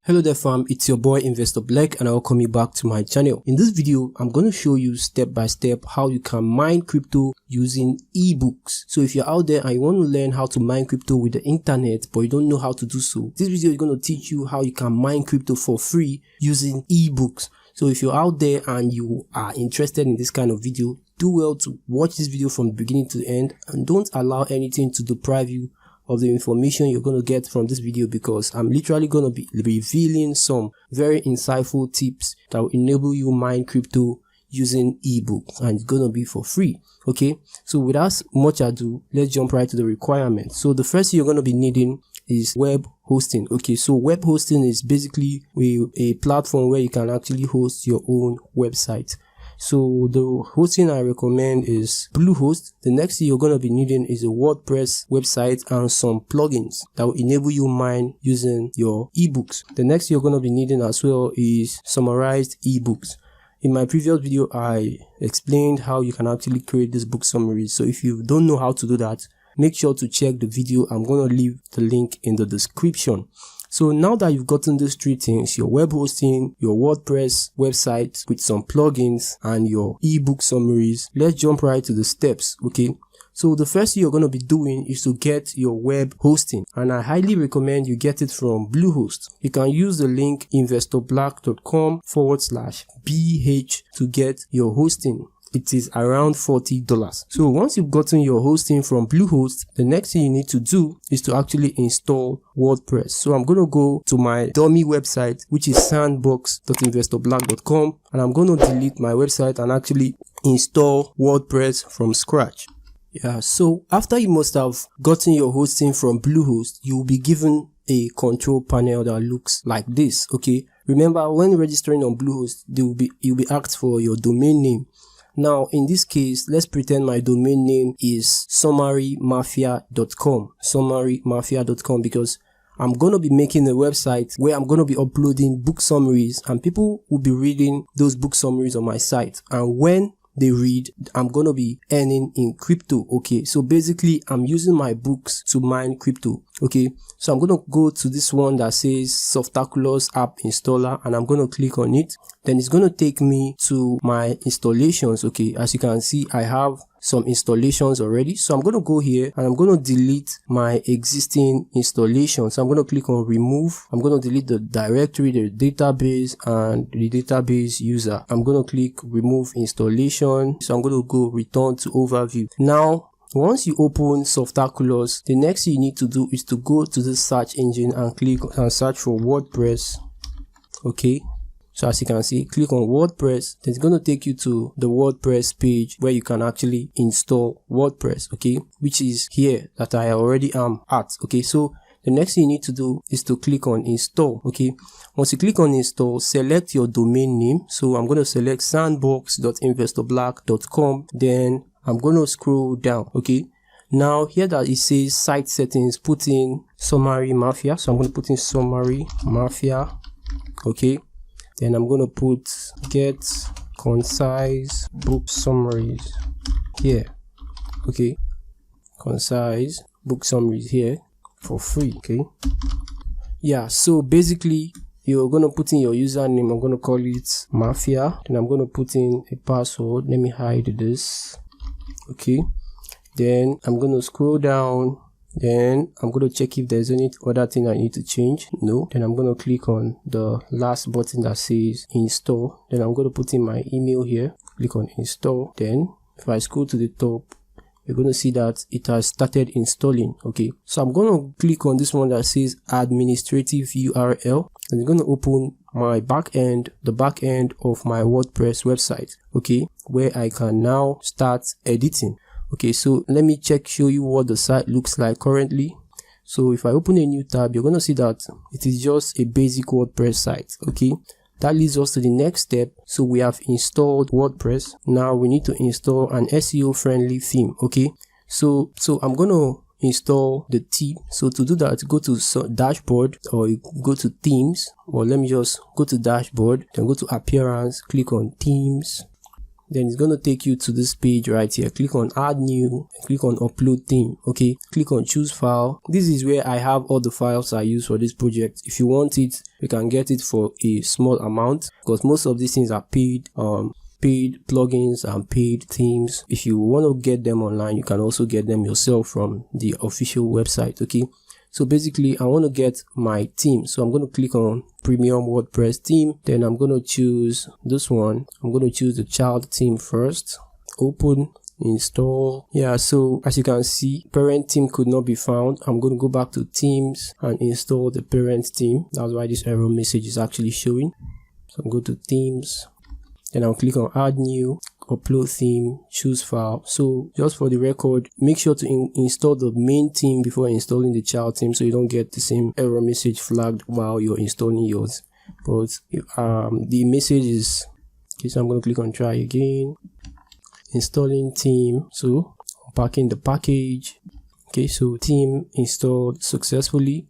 Hello there fam, it's your boy Investor Black and I welcome you back to my channel. In this video, I'm going to show you step by step how you can mine crypto using ebooks. So if you're out there and you want to learn how to mine crypto with the internet but you don't know how to do so, this video is going to teach you how you can mine crypto for free using ebooks. So if you're out there and you are interested in this kind of video, do well to watch this video from the beginning to the end and don't allow anything to deprive you of the information you're going to get from this video, because I'm literally going to be revealing some very insightful tips that will enable you mine crypto using ebooks, and it's going to be for free. Okay, so without much ado, let's jump right to the requirements. So the first thing you're going to be needing is web hosting. Okay, so web hosting is basically a platform where you can actually host your own website. So the hosting I recommend is Bluehost. The next thing you're going to be needing is a WordPress website and some plugins that will enable you mine using your ebooks. The next thing you're going to be needing as well is summarized ebooks. In my previous video, I explained how you can actually create this book summaries. So if you don't know how to do that, make sure to check the video. I'm going to leave the link in the description. So now that you've gotten these three things, your web hosting, your WordPress website with some plugins, and your ebook summaries, let's jump right to the steps. Okay, so the first thing you're going to be doing is to get your web hosting, and I highly recommend you get it from Bluehost. You can use the link investorblack.com/BH to get your hosting. It is around $40. So once you've gotten your hosting from Bluehost, the next thing you need to do is to actually install WordPress. So I'm going to go to my dummy website, which is sandbox.investorblack.com, and I'm going to delete my website and actually install WordPress from scratch. Yeah, so after you must have gotten your hosting from Bluehost, you will be given a control panel that looks like this. Okay, remember when registering on Bluehost, you'll be asked for your domain name. Now, in this case, let's pretend my domain name is summary-mafia.com, because I'm going to be making a website where I'm going to be uploading book summaries, and people will be reading those book summaries on my site. And when they read, I'm going to be earning in crypto. Okay, so basically I'm using my books to mine crypto. Okay, so I'm going to go to this one that says Softaculous app installer, and I'm going to click on it. Then it's going to take me to my installations. Okay, as you can see, I have some installations already. So I'm going to go here and I'm going to delete my existing installation. So I'm going to click on remove. I'm going to delete the directory, the database, and the database user. I'm going to click remove installation. So I'm going to go return to overview. Now, once you open Softaculous, the next thing you need to do is to go to the search engine and click and search for WordPress. Okay, so as you can see, click on WordPress. Then it's going to take you to the WordPress page where you can actually install WordPress. Okay, which is here that I already am at. Okay, so the next thing you need to do is to click on install. Okay, once you click on install, select your domain name. So I'm going to select sandbox.investorblack.com. Then I'm going to scroll down. Okay, now here that it says site settings, put in summary mafia. So I'm going to put in summary mafia. Okay, then I'm going to put get concise book summaries here. Okay, concise book summaries here for free. Okay, yeah, so basically you're going to put in your username. I'm going to call it mafia. Then I'm going to put in a password. Let me hide this. Okay, then I'm going to scroll down. Then I'm going to check if there's any other thing I need to change. No. Then I'm going to click on the last button that says install. Then I'm going to put in my email here. Click on install. Then if I scroll to the top, you're going to see that it has started installing. Okay, so I'm going to click on this one that says administrative URL, and it's going to open my backend, the backend of my WordPress website. Okay, where I can now start editing. Okay, so let me show you what the site looks like currently. So if I open a new tab, you're going to see that it is just a basic WordPress site. Okay, that leads us to the next step. So we have installed WordPress. Now we need to install an SEO friendly theme. Okay, so I'm going to install the theme. So to do that, go to dashboard, or you go to themes, or let me just go to dashboard, then go to appearance, click on themes. then it's going to take you to this page right here. Click on add new, click on upload theme. Okay, click on choose file. This is where I have all the files I use for this project. If you want it, you can get it for a small amount, because most of these things are paid plugins and paid themes. If you want to get them online, you can also get them yourself from the official website. Okay, so basically I want to get my theme, so I'm going to click on premium WordPress theme, then I'm going to choose this one. I'm going to choose the child theme first, open, install. Yeah, so as you can see, parent theme could not be found. I'm going to go back to themes and install the parent theme. That's why this error message is actually showing. So I'm going to themes, then I'll click on add new, upload theme, choose file. So just for the record, make sure to install the main theme before installing the child theme, so you don't get the same error message flagged while you're installing yours. But the message is okay, so I'm going to click on try again, installing theme. So unpacking the package. Okay, so theme installed successfully.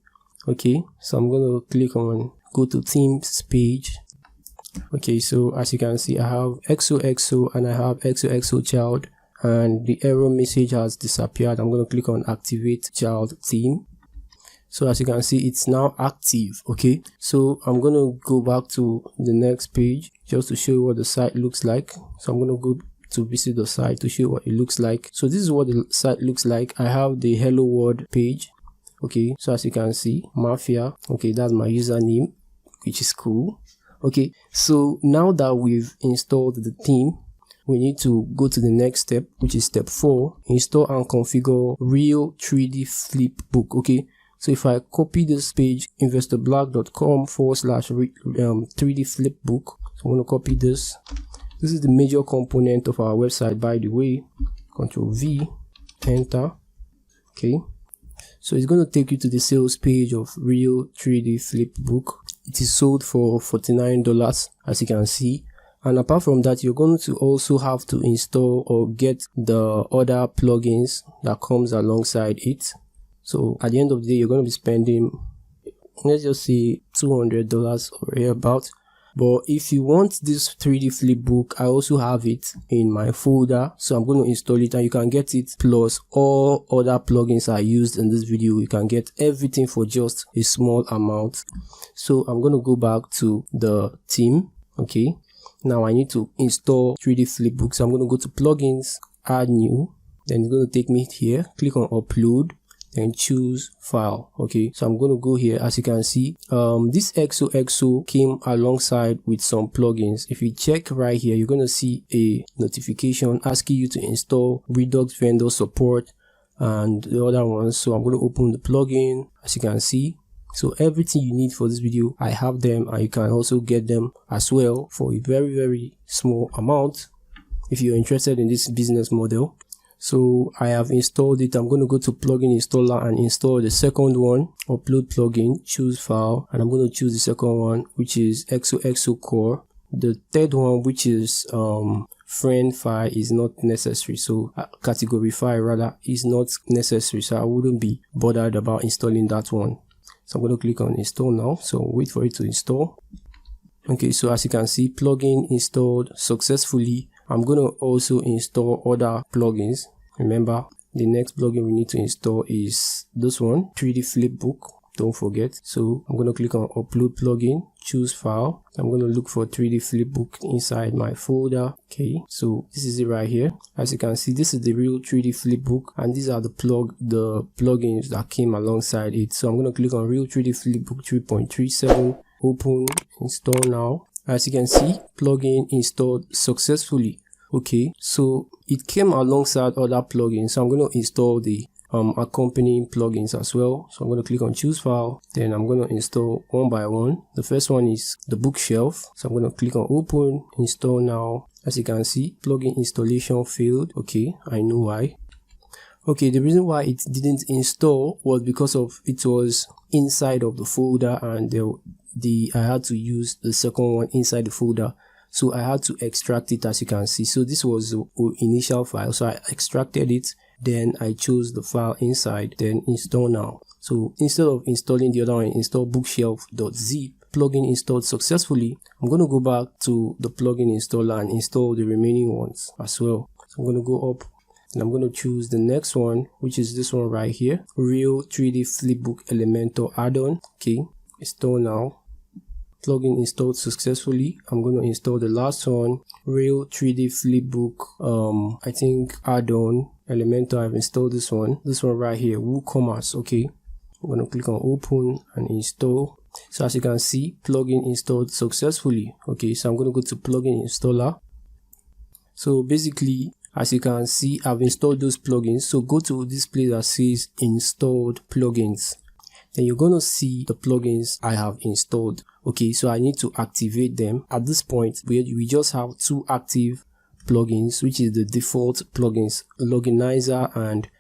Okay, so I'm going to click on go to themes page. Okay, so as you can see, I have XOXO and I have XOXO child, and the error message has disappeared. I'm going to click on activate child theme. So as you can see, it's now active. Okay, so I'm going to go back to the next page just to show you what the site looks like. So I'm going to go to visit the site to show you what it looks like. So this is what the site looks like. I have the hello world page. Okay, so as you can see, Mafia. Okay, that's my username, which is cool. Okay, so now that we've installed the theme, we need to go to the next step, which is step 4, install and configure real 3D flip book. Okay, so if I copy this page, investorblack.com/3D flip book, so I'm going to copy this. This is the major component of our website, by the way. Control V, enter. Okay, so it's going to take you to the sales page of real 3D flip book. It is sold for $49, as you can see. And apart from that, you're going to also have to install or get the other plugins that comes alongside it. So at the end of the day, you're going to be spending, let's just say $200 or about. But if you want this 3D flip book, I also have it in my folder, so I'm going to install it, and you can get it plus all other plugins I used in this video. You can get everything for just a small amount. So I'm going to go back to the theme. Okay, now I need to install 3D flip book, so I'm going to go to plugins, add new, then it's going to take me here, click on upload, and choose file. Okay, so I'm going to go here. As you can see, this XOXO came alongside with some plugins. If you check right here, you're going to see a notification asking you to install Redux vendor support and the other ones. So I'm going to open the plugin. As you can see, so everything you need for this video, I have them, and you can also get them as well for a very small amount if you're interested in this business model. So I have installed it. I'm going to go to plugin installer and install the second one, upload plugin, choose file, and I'm going to choose the second one, which is XOXO core. The third one, which is friend file, is not necessary. So category file rather is not necessary, so I wouldn't be bothered about installing that one. So I'm going to click on install now, so wait for it to install. Okay, so as you can see, plugin installed successfully. I'm going to also install other plugins. Remember, the next plugin we need to install is this one, 3D flip book. Don't forget. So I'm going to click on upload plugin, choose file. I'm going to look for 3D flip book inside my folder. Okay, so this is it right here. As you can see, this is the real 3D flip book, and these are the plugins that came alongside it. So I'm going to click on real 3D flip book 3.37, open, install now. As you can see, plugin installed successfully. Okay, so it came alongside other plugins, so I'm going to install the accompanying plugins as well. So I'm going to click on choose file, then I'm going to install one by one. The first one is the bookshelf, so I'm going to click on open, install now. As you can see, plugin installation failed. Okay, I know why. Okay, the reason why it didn't install was because of it was inside of the folder, and I had to use the second one inside the folder, so I had to extract it. As you can see, so this was the initial file, so I extracted it, then I chose the file inside, then install now. So instead of installing the other one, install bookshelf.zip, plugin installed successfully, I'm going to go back to the plugin installer and install the remaining ones as well. So I'm going to go up and I'm going to choose the next one, which is this one right here, Real 3D Flipbook Elementor add-on. Okay, install now. Plugin installed successfully. I'm going to install the last one, Real 3D Flipbook I think add-on Elementor. I've installed this one right here, WooCommerce. Okay, I'm going to click on open and install. So as you can see, plugin installed successfully. Okay, so I'm going to go to plugin installer. So basically, as you can see, I've installed those plugins. So go to this place that says installed plugins. Then you're going to see the plugins I have installed. Okay, so I need to activate them. At this point, we just have 2 active plugins, which is the default plugins, Loginizer and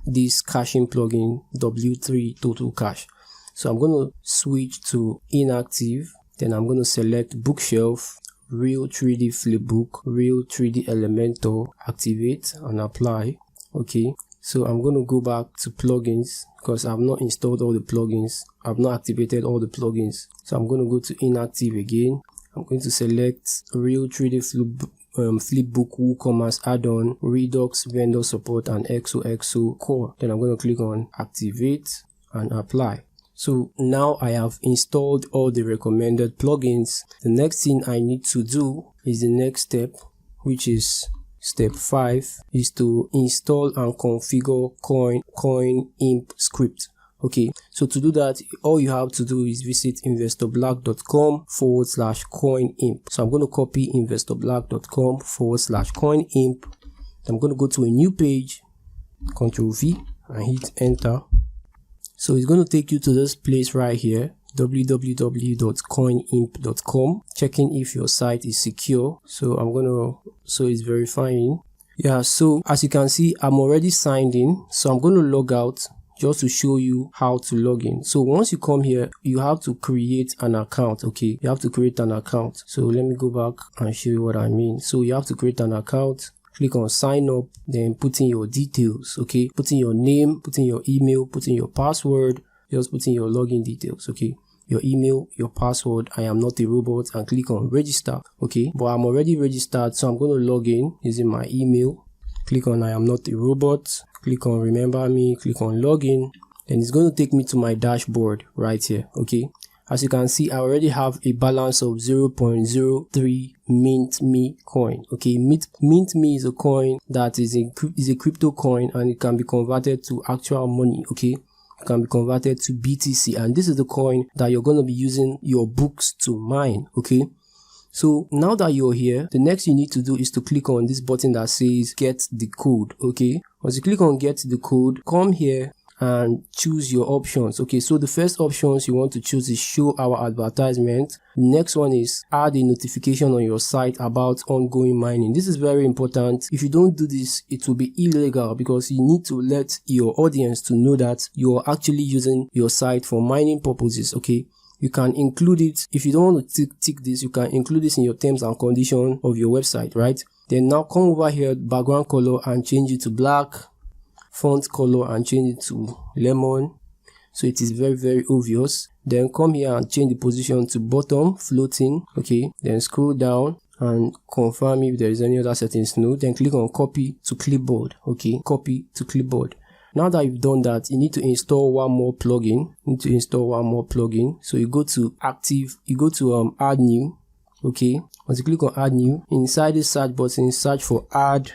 this caching plugin, W3 Total Cache. So I'm going to switch to inactive. Then I'm going to select bookshelf, Real 3D Flipbook, Real 3D Elementor, activate and apply. Okay, so I'm going to go back to plugins because I've not installed all the plugins. I've not activated all the plugins. So I'm going to go to inactive again. I'm going to select Real 3D Flipbook WooCommerce add-on, Redux vendor support and XOXO core. Then I'm going to click on activate and apply. So now I have installed all the recommended plugins. The next thing I need to do is the next step, which is step 5, is to install and configure CoinImp script. Okay, so to do that, all you have to do is visit investorblack.com/CoinImp. So I'm going to copy investorblack.com/CoinImp. I'm going to go to a new page, Ctrl V and hit enter. So it's going to take you to this place right here, www.coinimp.com, checking if your site is secure. So it's verifying. Yeah, so as you can see, I'm already signed in. So I'm going to log out just to show you how to log in. So once you come here, you have to create an account. Okay, you have to create an account. So let me go back and show you what I mean. So you have to create an account. Click on sign up, then put in your details. Okay, put in your name, put in your email, put in your password, just put in your login details. Okay, your email, your password, I am not a robot, and click on register. Okay, but I'm already registered, so I'm going to log in using my email. Click on I am not a robot, click on remember me, click on login. Then it's going to take me to my dashboard right here. Okay, as you can see, I already have a balance of 0.03 mint me coin. Okay, mint me is a coin that is a crypto coin, and it can be converted to actual money. Okay, it can be converted to BTC, and this is the coin that you're going to be using your books to mine. Okay, so now that you're here, the next you need to do is to click on this button that says get the code. Okay, once you click on get the code, come here and choose your options. Okay, so the first options you want to choose is show our advertisement. The next one is add a notification on your site about ongoing mining. This is very important. If you don't do this, it will be illegal because you need to let your audience to know that you're actually using your site for mining purposes. Okay, you can include it. If you don't want to tick this, you can include this in your terms and conditions of your website, right? Then now come over here, background color, and change it to black. Font color and change it to lemon, so it is very obvious. Then come here and change the position to bottom floating. Okay, then scroll down and confirm if there is any other settings. No, then click on copy to clipboard. Okay, copy to clipboard. Now that you've done that, you need to install one more plugin. So you go to active, you go to add new. Okay, once you click on add new, inside the search button, search for add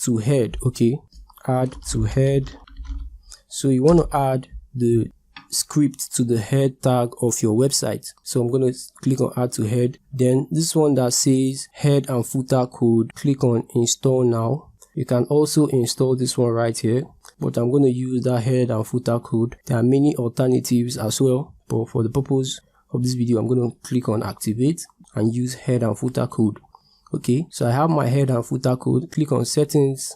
to head. Okay, add to head. So you want to add the script to the head tag of your website. So I'm going to click on add to head. Then this one that says head and footer code, click on install now. You can also install this one right here, but I'm going to use that head and footer code. There are many alternatives as well, but for the purpose of this video, I'm going to click on activate and use head and footer code. Okay, so I have my head and footer code. Click on settings.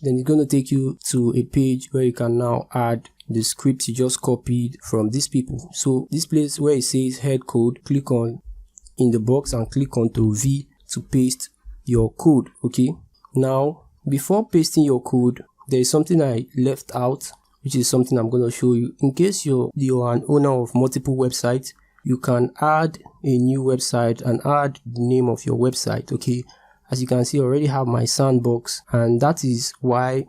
Then it's going to take you to a page where you can now add the scripts you just copied from these people. So this place where it says head code, click on in the box and click Ctrl V to paste your code. Okay, now before pasting your code, there is something I left out, which is something I'm going to show you. In case you're an owner of multiple websites, you can add a new website and add the name of your website. Okay, as you can see, I already have my sandbox, and that is why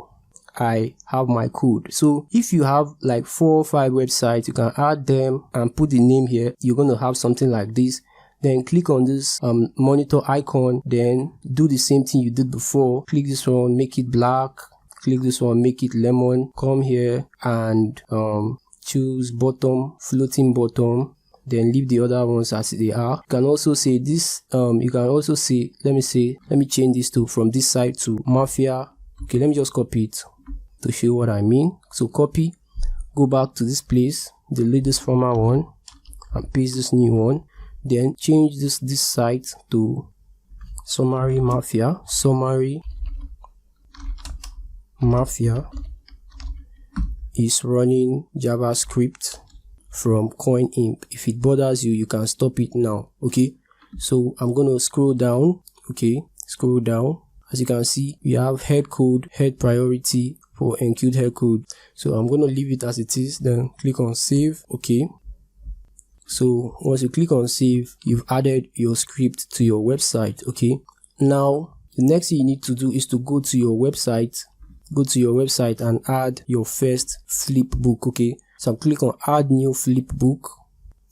I have my code. So if you have like 4 or 5 websites, you can add them and put the name here. You're going to have something like this. Then click on this monitor icon, then do the same thing you did before. Click this one, make it black. Click this one, make it lemon. Come here and choose bottom, floating bottom. Then leave the other ones as they are. You can also say this, you can also say, let me change this to from this side to Mafia. Okay, let me just copy it to show what I mean. So copy, go back to this place, delete this former one and paste this new one. Then change this site to Summary Mafia. Summary Mafia is running JavaScript from CoinImp. If it bothers you, you can stop it now. Okay, so I'm gonna scroll down. Okay, scroll down. As you can see, we have head code, head priority for enqueued head code. So I'm gonna leave it as it is. Then click on save. Okay. So once you click on save, you've added your script to your website. Okay, now the next thing you need to do is to go to your website and add your first flip book. Okay, so I'll click on add new flip book.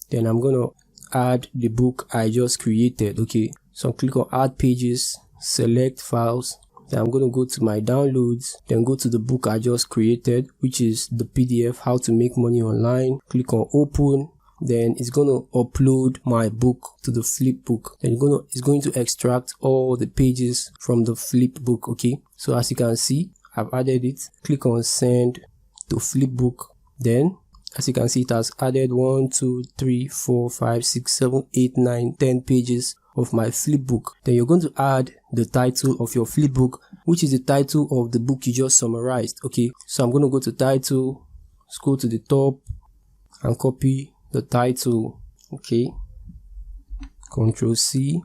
Then I'm gonna add the book I just created. Okay, so I'll click on add pages, select files. Then I'm going to go to my downloads, then go to the book I just created, which is the PDF how to make money online. Click on open. Then it's going to upload my book to the flip book. Then it's going to extract all the pages from the flip book. Okay, so as you can see, I've added it. Click on send to flip book. Then as you can see, it has added 1, 2, 3, 4, 5, 6, 7, 8, 9, 10 pages of my flip book. Then you're going to add the title of your flip book, which is the title of the book you just summarized. Okay, so I'm going to go to title, scroll to the top and copy the title. Okay, Control C.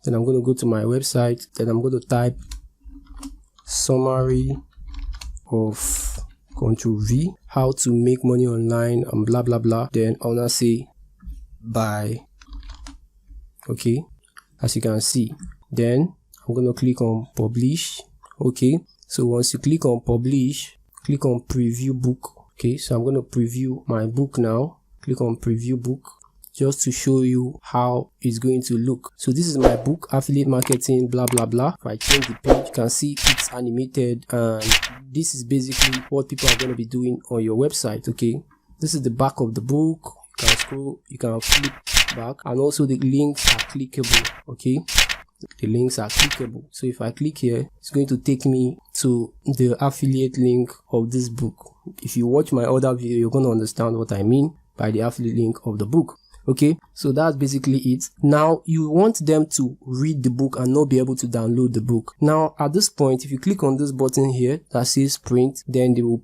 Then I'm going to go to my website. Then I'm going to type summary of Control V, how to make money online and blah blah blah. Then I'll now say buy. Okay, as you can see, then I'm going to click on publish. Okay, so once you click on publish, click on preview book. Okay, so I'm going to preview my book now. Click on preview book just to show you how it's going to look. So this is my book, affiliate marketing blah blah blah. If I change the page, you can see it's animated, and this is basically what people are going to be doing on your website. Okay, this is the back of the book. You can scroll, you can flip back, and also the links are clickable. Okay, the links are clickable. So if I click here, it's going to take me to the affiliate link of this book. If you watch my other video, you're going to understand what I mean by the affiliate link of the book. Okay, so that's basically it. Now you want them to read the book and not be able to download the book. Now at this point, if you click on this button here that says print, then they'll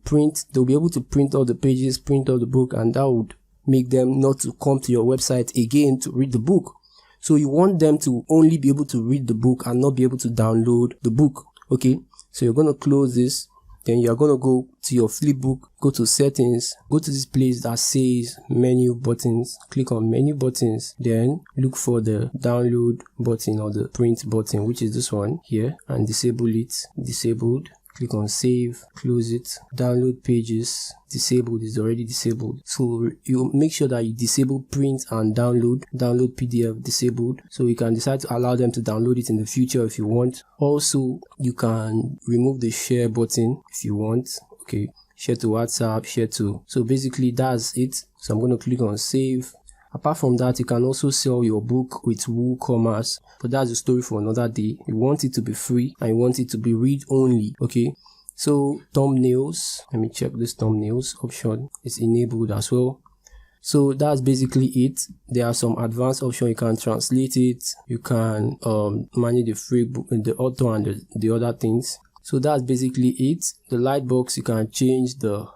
be able to print all the pages, print all the book, and that would make them not to come to your website again to read the book. So you want them to only be able to read the book and not be able to download the book. Okay, so you're going to close this. Then you're going to go to your flip book, go to settings, go to this place that says menu buttons, click on menu buttons, then look for the download button or the print button, which is this one here, and disable it. Disabled. Click on save, close it. Download pages, disabled, is already disabled. So you make sure that you disable print and download PDF, disabled. So you can decide to allow them to download it in the future if you want. Also, you can remove the share button if you want. Okay, share to WhatsApp, share to. So basically that's it. So I'm going to click on save. Apart from that, you can also sell your book with WooCommerce, but that's a story for another day. You want it to be free and you want it to be read only. Okay, so thumbnails, let me check this thumbnails option is enabled as well. So that's basically it. There are some advanced options. You can translate it, you can manage the free book, the author, and the other things. So that's basically it. The lightbox, you can change the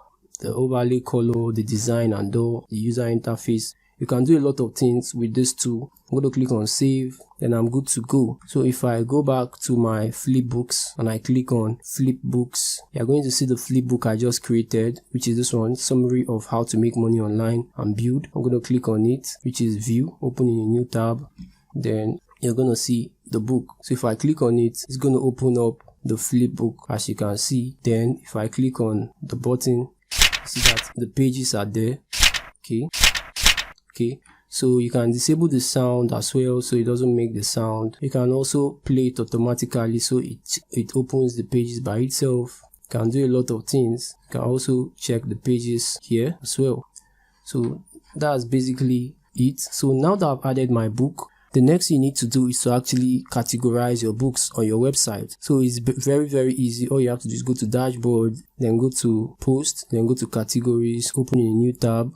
overlay color, the design, and the user interface. You can do a lot of things with this tool. I'm going to click on save, then I'm good to go. So if I go back to my flipbooks and I click on flipbooks, you're going to see the flipbook I just created, which is this one, summary of how to make money online and build. I'm going to click on it, which is view, open in a new tab. Then you're going to see the book. So if I click on it, it's going to open up the flipbook as you can see. Then if I click on the button, see that the pages are there. Okay, so you can disable the sound as well, so it doesn't make the sound. You can also play it automatically, so it opens the pages by itself. You can do a lot of things. You can also check the pages here as well. So that's basically it. So now that I've added my book, the next thing you need to do is to actually categorize your books on your website. So it's very easy. All you have to do is go to dashboard, then go to post, then go to categories, open in a new tab.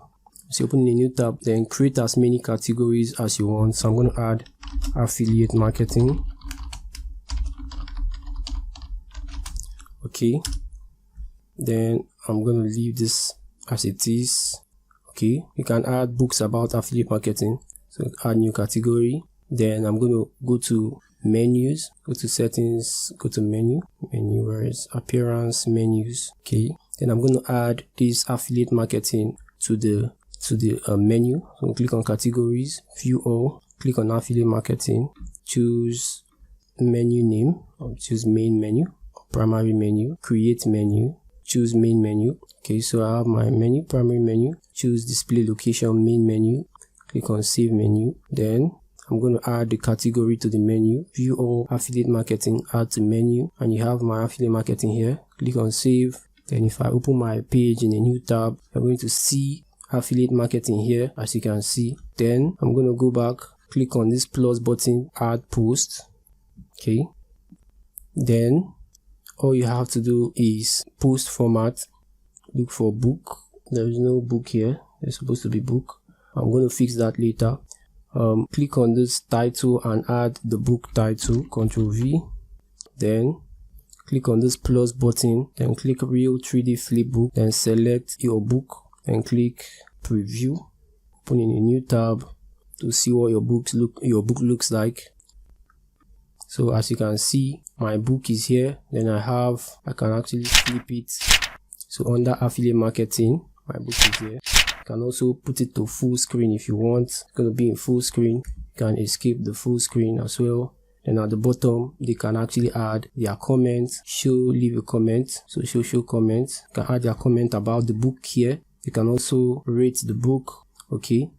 So open in a new tab, then create as many categories as you want. So I'm going to add affiliate marketing. Okay, then I'm going to leave this as it is. Okay, you can add books about affiliate marketing. So add new category. Then I'm going to go to menus, go to settings, go to menu, where is appearance, menus. Okay, then I'm going to add this affiliate marketing to the menu. So click on categories, view all, click on affiliate marketing, choose menu name, or choose main menu, primary menu, create menu, choose main menu. Okay, so I have my menu, primary menu, choose display location, main menu, click on save menu. Then I'm going to add the category to the menu, view all, affiliate marketing, add to menu, and you have my affiliate marketing here. Click on save. Then if I open my page in a new tab, you're going to see affiliate marketing here, as you can see. Then I'm going to go back, click on this plus button, add post. Okay, then all you have to do is post format, look for book. There is no book here, there's supposed to be book. I'm going to fix that later. Click on this title and add the book title, Ctrl V. Then click on this plus button, then click real 3D flipbook, then select your book and click preview, open in a new tab to see what your book looks like. So as you can see, my book is here. Then I can actually flip it. So under affiliate marketing, my book is here. You can also put it to full screen if you want. It's going to be in full screen. You can escape the full screen as well. Then at the bottom, they can actually add their comments. Leave a comment. So show comments. You can add their comment about the book here. You can also rate the book. Okay,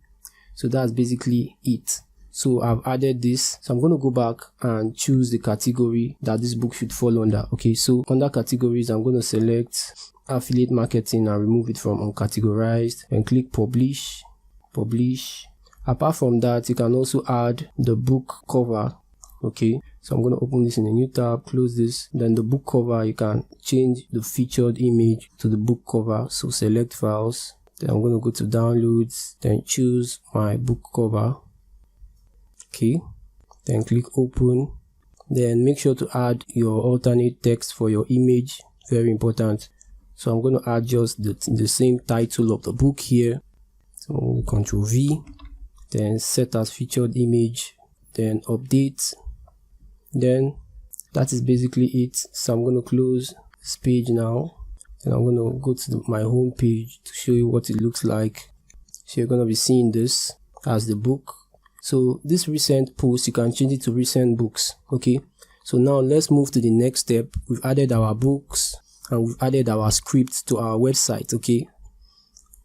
so that's basically it. So I've added this. So I'm going to go back and choose the category that this book should fall under. Okay, so under categories, I'm going to select affiliate marketing and remove it from uncategorized and click publish. Apart from that, you can also add the book cover. Okay, so I'm going to open this in a new tab, close this. Then the book cover, you can change the featured image to the book cover. So select files, then I'm going to go to downloads, then choose my book cover. Okay, then click open. Then make sure to add your alternate text for your image, very important. So I'm going to add just the same title of the book here. So Ctrl V, then set as featured image, then update. Then that is basically it. So I'm going to close this page now. Then I'm going to go to my home page to show you what it looks like. So you're going to be seeing this as the book. So this recent post, you can change it to recent books. Okay, so now let's move to the next step. We've added our books and we've added our script to our website. Okay,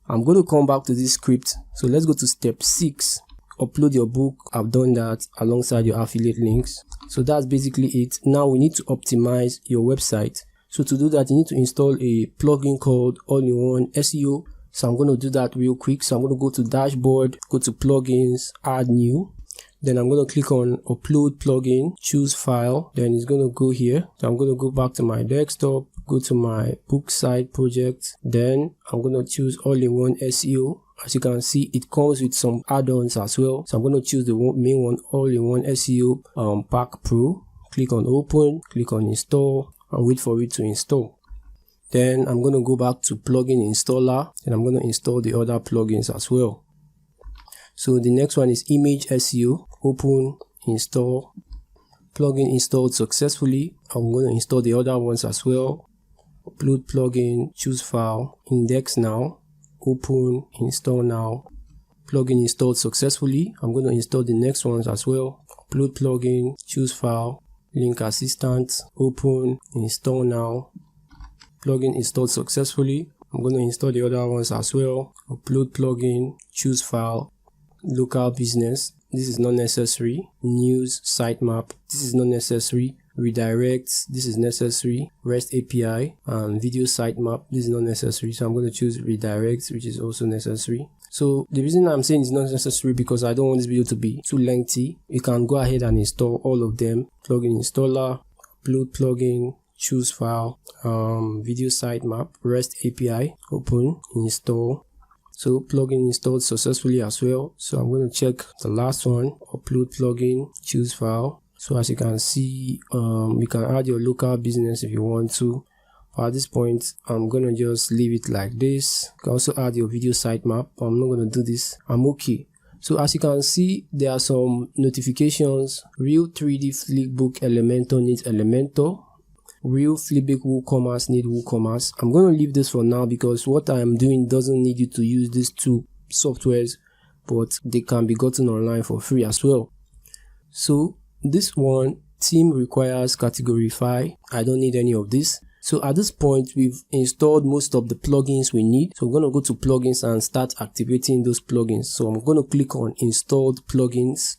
I'm going to come back to this script. So let's go to step 6. Upload your book. I've done that alongside your affiliate links. So that's basically it. Now we need to optimize your website. So to do that, you need to install a plugin called All-in-One SEO. So I'm going to do that real quick. So I'm going to go to dashboard, go to plugins, add new. Then I'm going to click on upload plugin, choose file. Then it's going to go here. So I'm going to go back to my desktop, go to my book site project. Then I'm going to choose All-in-One SEO. As you can see, it comes with some add-ons as well. So I'm going to choose the main one, All-in-One SEO Pack Pro. Click on open, click on install, and wait for it to install. Then I'm going to go back to plugin installer and I'm going to install the other plugins as well. So the next one is image SEO. Open, install, plugin installed successfully. I'm going to install the other ones as well. Upload plugin, choose file, index now, open, install now. Plugin installed successfully. I'm going to install the next ones as well. Upload plugin, choose file, link assistant, open, install now. Plugin installed successfully. I'm going to install the other ones as well. Upload plugin, choose file, local business. This is not necessary. News, sitemap. This is not necessary. Redirects. This is necessary. REST API and video sitemap. This is not necessary. So I'm going to choose redirects, which is also necessary. So the reason I'm saying it's not necessary because I don't want this video to be too lengthy. You can go ahead and install all of them. Plugin installer, upload plugin, choose file, video sitemap, REST API, open, install. So plugin installed successfully as well. So I'm going to check the last one, upload plugin, choose file. So as you can see, you can add your local business if you want to. At this point, I'm going to just leave it like this. You can also add your video sitemap. I'm not going to do this. I'm okay. So as you can see, there are some notifications. Real 3D Flipbook Elementor needs Elementor. Real Flipbook WooCommerce need WooCommerce. I'm going to leave this for now because what I am doing doesn't need you to use these two softwares, but they can be gotten online for free as well. So this one, theme requires categorify. I don't need any of this. So at this point, we've installed most of the plugins we need. So we're going to go to plugins and start activating those plugins. So I'm going to click on installed plugins.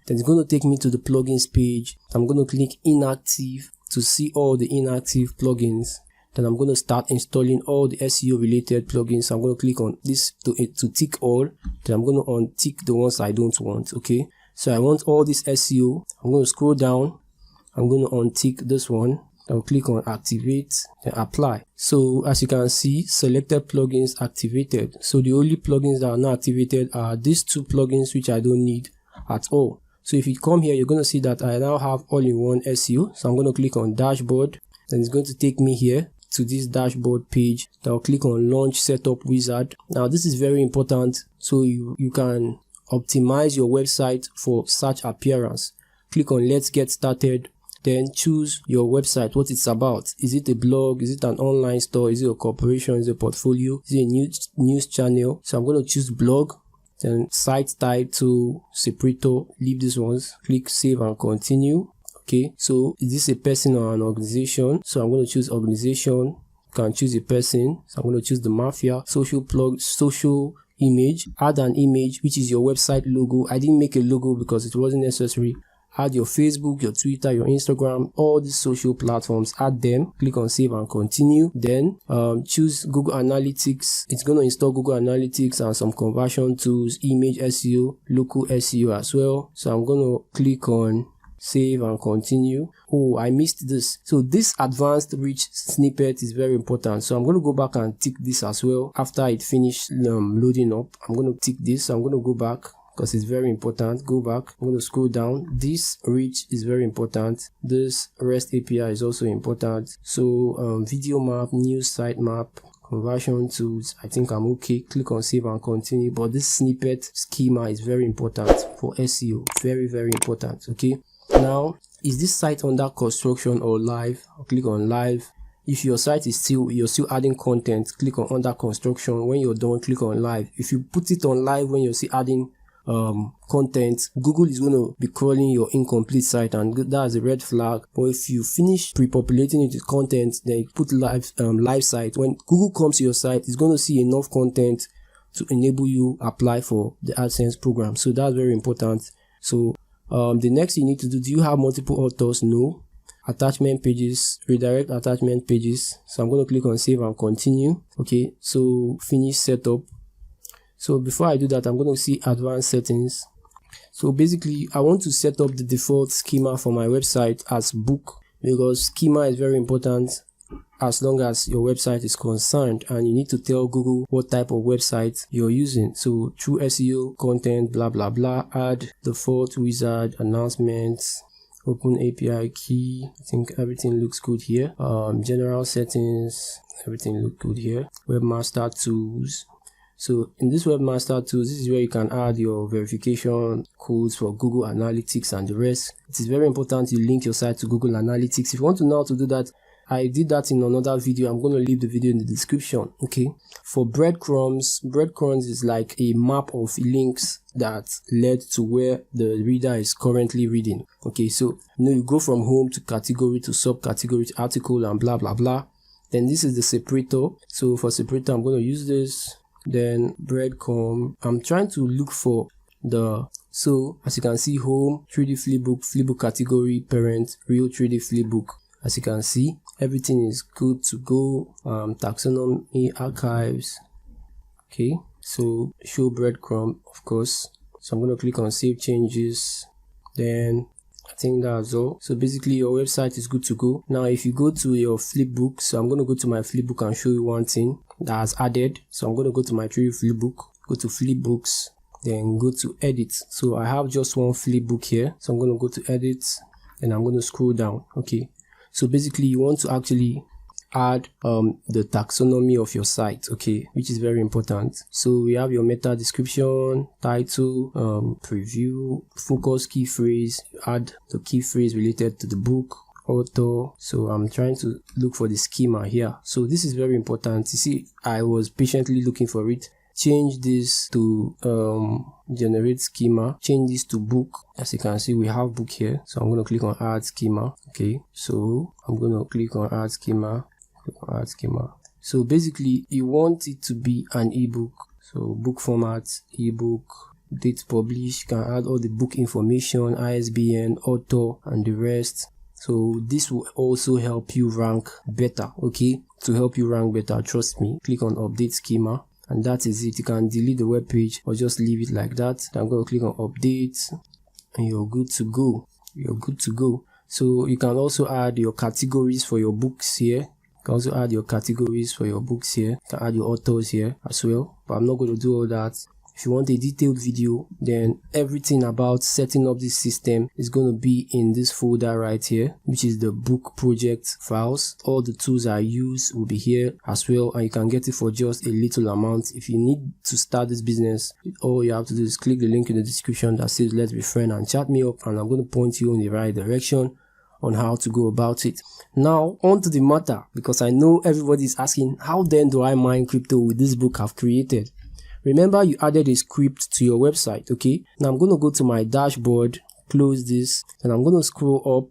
Then it's going to take me to the plugins page. I'm going to click inactive to see all the inactive plugins. Then I'm going to start installing all the SEO related plugins. I'm going to click on this to tick all. Then I'm going to untick the ones I don't want. Okay. So I want all this SEO. I'm going to scroll down. I'm going to untick this one. I'll click on activate and apply. So as you can see, selected plugins activated. So the only plugins that are not activated are these two plugins which I don't need at all. So if you come here, you're going to see that I now have all-in-one SEO. So I'm going to click on dashboard. Then it's going to take me here to this dashboard page. Then I'll click on launch setup wizard. Now this is very important. So you can optimize your website for search appearance. Click on let's get started. Then choose your website, what it's about. Is it a blog? Is it an online store? Is it a corporation? Is it a portfolio? Is it a news channel? So I'm going to choose blog. Then site title, separator, leave these ones. Click save and continue. Okay, so is this a person or an organization? So I'm going to choose organization. You can choose a person. So I'm going to choose the mafia. Social plug, social image. Add an image, which is your website logo. I didn't make a logo because it wasn't necessary. Add your Facebook, your Twitter, your Instagram, all these social platforms, add them, click on save and continue. Then choose Google Analytics. It's going to install Google Analytics and some conversion tools, image SEO, local SEO as well. So I'm going to click on save and continue. Oh, I missed this. So this advanced rich snippet is very important. So I'm going to go back and tick this as well. After it finished loading up, I'm going to tick this. So I'm going to go back, because it's very important. Go back. I'm going to scroll down. This reach is very important. This REST API is also important. So video map, news site map, conversion tools. I think I'm okay. Click on save and continue. But this snippet schema is very important for SEO. Very, very important. Okay. Now, is this site under construction or live? I'll click on live. If your site is you're still adding content, click on under construction. When you're done, click on live. If you put it on live when you're still adding content, Google is going to be crawling your incomplete site, and that's a red flag. But if you finish pre-populating it with content, then you put live site. When Google comes to your site, it's going to see enough content to enable you apply for the AdSense program. So that's very important. So the next you need to do you have multiple authors? No. Attachment pages, redirect attachment pages. So I'm going to click on save and continue. Okay, so finish setup. So before I do that, I'm going to see advanced settings. So basically, I want to set up the default schema for my website as book, because schema is very important as long as your website is concerned, and you need to tell Google what type of website you're using. So through SEO, content, blah, blah, blah, add default wizard, announcements, open API key. I think everything looks good here. General settings, everything looks good here. Webmaster tools. So in this webmaster tools, this is where you can add your verification codes for Google Analytics and the rest. It is very important you link your site to Google Analytics. If you want to know how to do that, I did that in another video. I'm going to leave the video in the description. Okay. For breadcrumbs is like a map of links that led to where the reader is currently reading. Okay. So you go from home to category to subcategory to article and blah blah blah. Then this is the separator. So for separator, I'm going to use this. Then breadcrumb, I'm trying to look for so as you can see, home, 3D flipbook category, parent, real 3D flipbook. As you can see, everything is good to go. Taxonomy, archives. Okay, so show breadcrumb, of course. So I'm going to click on save changes. Then I think that's all. So basically your website is good to go. Now if you go to your flipbook, so I'm going to go to my flipbook and show you one thing that's added. So I'm going to go to my 3D flipbook, go to flipbooks, then go to edit. So I have just one flipbook here. So I'm going to go to edit and I'm going to scroll down. Okay. So basically you want to actually add the taxonomy of your site, okay, which is very important. So we have your meta description, title, preview, focus key phrase, add the key phrase related to the book, author. So I'm trying to look for the schema here. So this is very important. You see, I was patiently looking for it. Change this to generate schema, change this to book. As you can see, we have book here, so I'm going to click on add schema. Okay, so I'm going to click on add schema, So basically you want it to be an ebook, so book format, ebook, date published. You can add all the book information, ISBN, author and the rest. So this will also help you rank better. Okay, to help you rank better, trust me, click on update schema. And that is it. You can delete the web page or just leave it like that. I'm going to click on update and you're good to go. So you can also add your categories for your books here. You can also add your categories for your books here. You can add your authors here as well, but I'm not going to do all that. If you want a detailed video, then everything about setting up this system is going to be in this folder right here, which is the book project files. All the tools I use will be here as well, and you can get it for just a little amount. If you need to start this business, all you have to do is click the link in the description that says let's be friends and chat me up, and I'm going to point you in the right direction on how to go about it. Now on to the matter, because I know everybody is asking, how then do I mine crypto with this book I've created? Remember, you added a script to your website. Okay, now I'm going to go to my dashboard, close this, and I'm going to scroll up.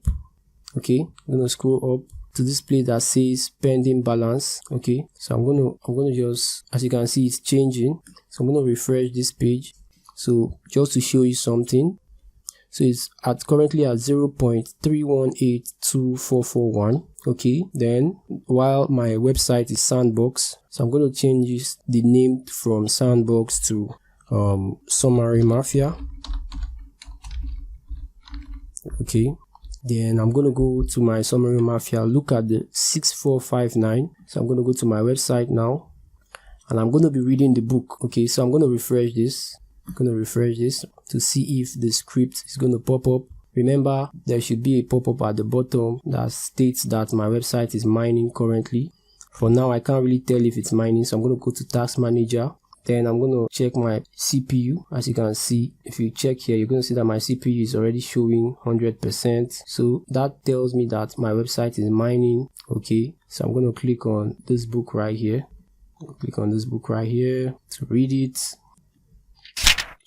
Okay, I'm going to scroll up to this place that says pending balance. Okay, so I'm going to just, as you can see, it's changing. So I'm going to refresh this page. So just to show you something, so it's currently at 0.3182441. Okay, then while my website is Sandbox, so I'm going to change the name from Sandbox to Summary Mafia. Okay, then I'm going to go to my Summary Mafia, look at the 6459. So I'm going to go to my website now, and I'm going to be reading the book. Okay, so I'm going to refresh this. I'm going to refresh this to see if the script is going to pop up. Remember, there should be a pop-up at the bottom that states that my website is mining currently. For now, I can't really tell if it's mining, so I'm going to go to Task Manager. Then I'm going to check my CPU. As you can see, if you check here, you're going to see that my CPU is already showing 100%. So that tells me that my website is mining. Okay, so I'm going to click on this book right here. Click on this book right here to read it.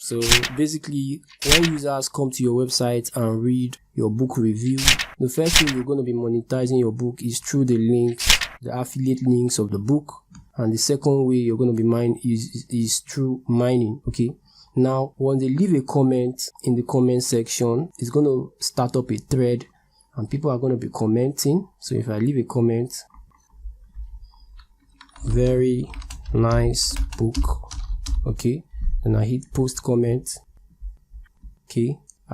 So basically, when users come to your website and read your book review, the first thing you're going to be monetizing your book is through the links, the affiliate links of the book. And the second way you're going to be mining is through mining. Okay, now when they leave a comment in the comment section, it's going to start up a thread and people are going to be commenting. So if I leave a comment, very nice book, okay, and I hit post comment. Okay, I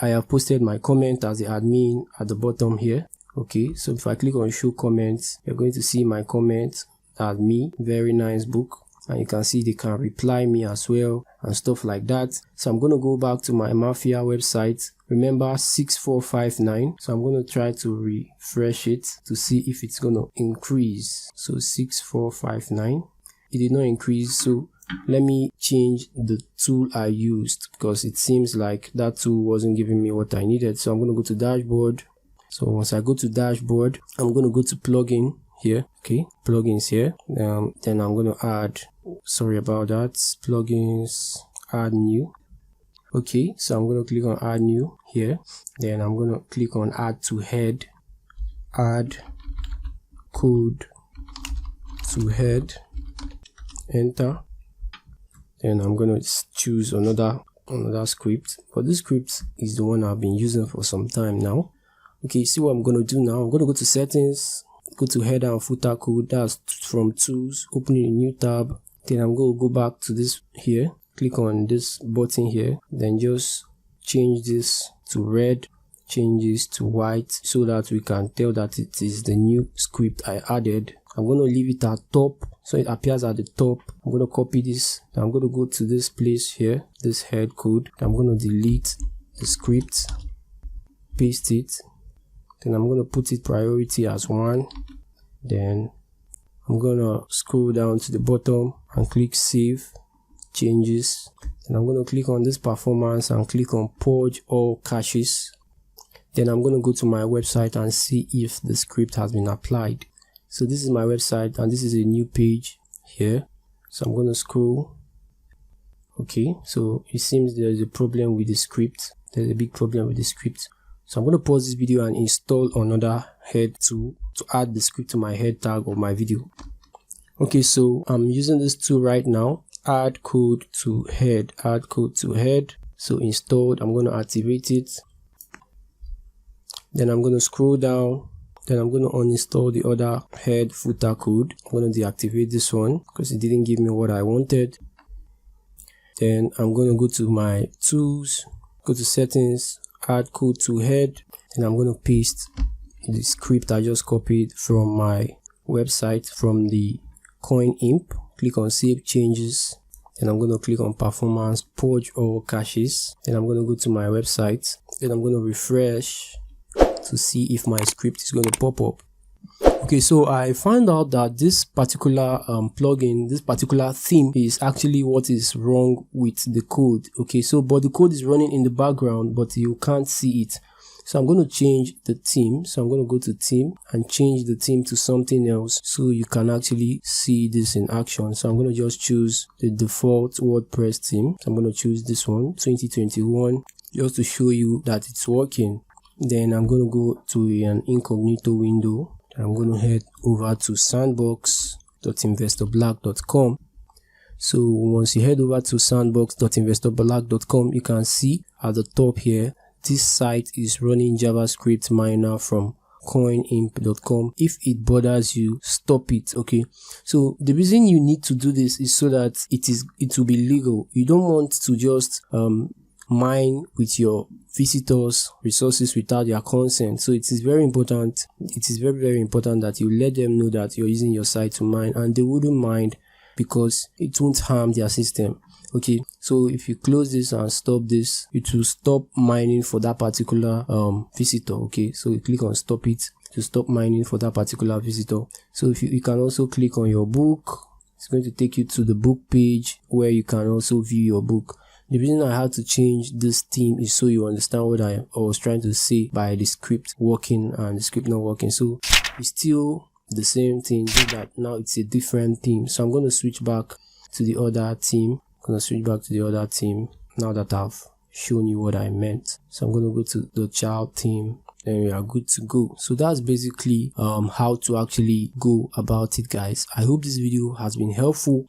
have posted my comment as the admin at the bottom here. Okay, so if I click on show comments, you're going to see my comment as me, very nice book, and you can see they can reply me as well and stuff like that. So I'm going to go back to my Mafia website. Remember 6459. So I'm going to try to refresh it to see if it's going to increase. So 6459. it did not increase. So let me change the tool I used, because it seems like that tool wasn't giving me what I needed. So I'm going to go to dashboard. So once I go to dashboard, I'm going to go to plugin here. Okay, plugins here. Then I'm going to add, sorry about that, plugins, add new. Okay, so I'm going to click on add new here. Then I'm going to click on add to head, add code to head, enter. Then I'm going to choose another script, but this script is the one I've been using for some time now. Okay, see what I'm going to do now. I'm going to go to settings, go to header and footer code. That's from tools, opening a new tab. Then I'm going to go back to this here, click on this button here, then just change this to red, change this to white, so that we can tell that it is the new script I added. I'm going to leave it at top so it appears at the top. I'm going to copy this. Then I'm going to go to this place here, this head code. I'm going to delete the script, paste it. Then I'm going to put it priority as 1. Then I'm going to scroll down to the bottom and click save changes. Then I'm going to click on this performance and click on purge all caches. Then I'm going to go to my website and see if the script has been applied. So this is my website and this is a new page here. So I'm going to scroll. Okay, so it seems there is a problem with the script. There's a big problem with the script. So I'm going to pause this video and install another head tool to add the script to my head tag of my video. Okay, so I'm using this tool right now. Add code to head, add code to head. So installed, I'm going to activate it. Then I'm going to scroll down. Then I'm going to uninstall the other head footer code. I'm going to deactivate this one because it didn't give me what I wanted. Then I'm going to go to my tools, go to settings, add code to head. And I'm going to paste the script I just copied from my website from the CoinImp. Click on save changes. Then I'm going to click on performance, purge all caches. Then I'm going to go to my website. Then I'm going to refresh to see if my script is going to pop up. Okay, so I found out that this particular plugin, this particular theme is actually what is wrong with the code. Okay, so but the code is running in the background, but you can't see it. So I'm going to change the theme. So I'm going to go to theme and change the theme to something else so you can actually see this in action. So I'm going to just choose the default WordPress theme. So I'm going to choose this one, 2021, just to show you that it's working. Then I'm going to go to an incognito window. I'm going to head over to sandbox.investorblack.com. So once you head over to sandbox.investorblack.com, you can see at the top here, this site is running JavaScript miner from coinimp.com. If it bothers you, stop it. Okay, so the reason you need to do this is so that it will be legal. You don't want to just mine with your visitors' resources without their consent. So it is very important. It is very, very important that you let them know that you're using your site to mine, and they wouldn't mind because it won't harm their system. Okay, so if you close this and stop this, it will stop mining for that particular visitor. Okay, so you click on stop it to stop mining for that particular visitor. So if you can also click on your book. It's going to take you to the book page where you can also view your book. The reason I had to change this theme is so you understand what I was trying to say by the script working and the script not working. So it's still the same thing, just that now it's a different theme. So I'm going to switch back to the other theme. Now that I've shown you what I meant. So I'm going to go to the child theme. Then we are good to go. So that's basically how to actually go about it, guys. I hope this video has been helpful.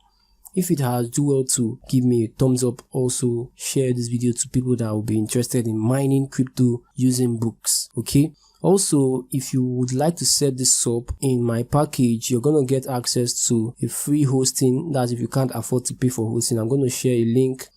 If it has, do well to give me a thumbs up. Also share this video to people that will be interested in mining crypto using books. Okay, also if you would like to set this up in my package, you're going to get access to a free hosting. That's if you can't afford to pay for hosting. I'm going to share a link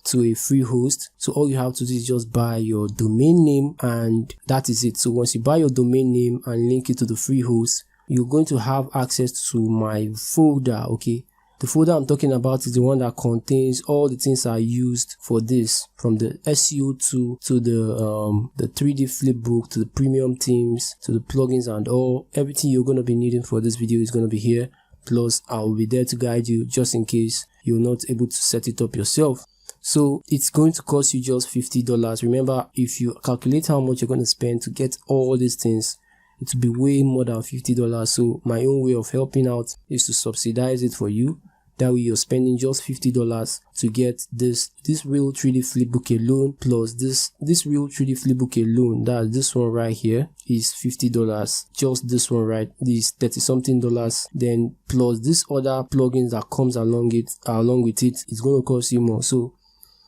to a free host. So all you have to do is just buy your domain name and that is it. So once you buy your domain name and link it to the free host, you're going to have access to my folder. Okay, the folder I'm talking about is the one that contains all the things I used for this, from the SEO to the 3D flipbook, to the premium themes, to the plugins and all. Everything you're going to be needing for this video is going to be here. plus I will be there to guide you just in case you're not able to set it up yourself. So it's going to cost you just $50. Remember, if you calculate how much you're going to spend to get all these things, it will be way more than $50. So my own way of helping out is to subsidize it for you. That way you're spending just $50 to get this real 3D flipbook alone, plus this real 3D flipbook alone, that this one right here, is $50. Just this one, right, this 30 something dollars, then plus this other plugins that comes along with it, it's going to cost you more. So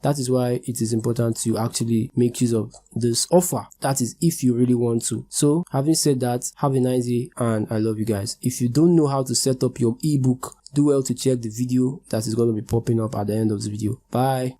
that is why it is important to actually make use of this offer. That is if you really want to. So having said that, have a nice day and I love you guys. If you don't know how to set up your ebook, do well to check the video that is going to be popping up at the end of the video. Bye.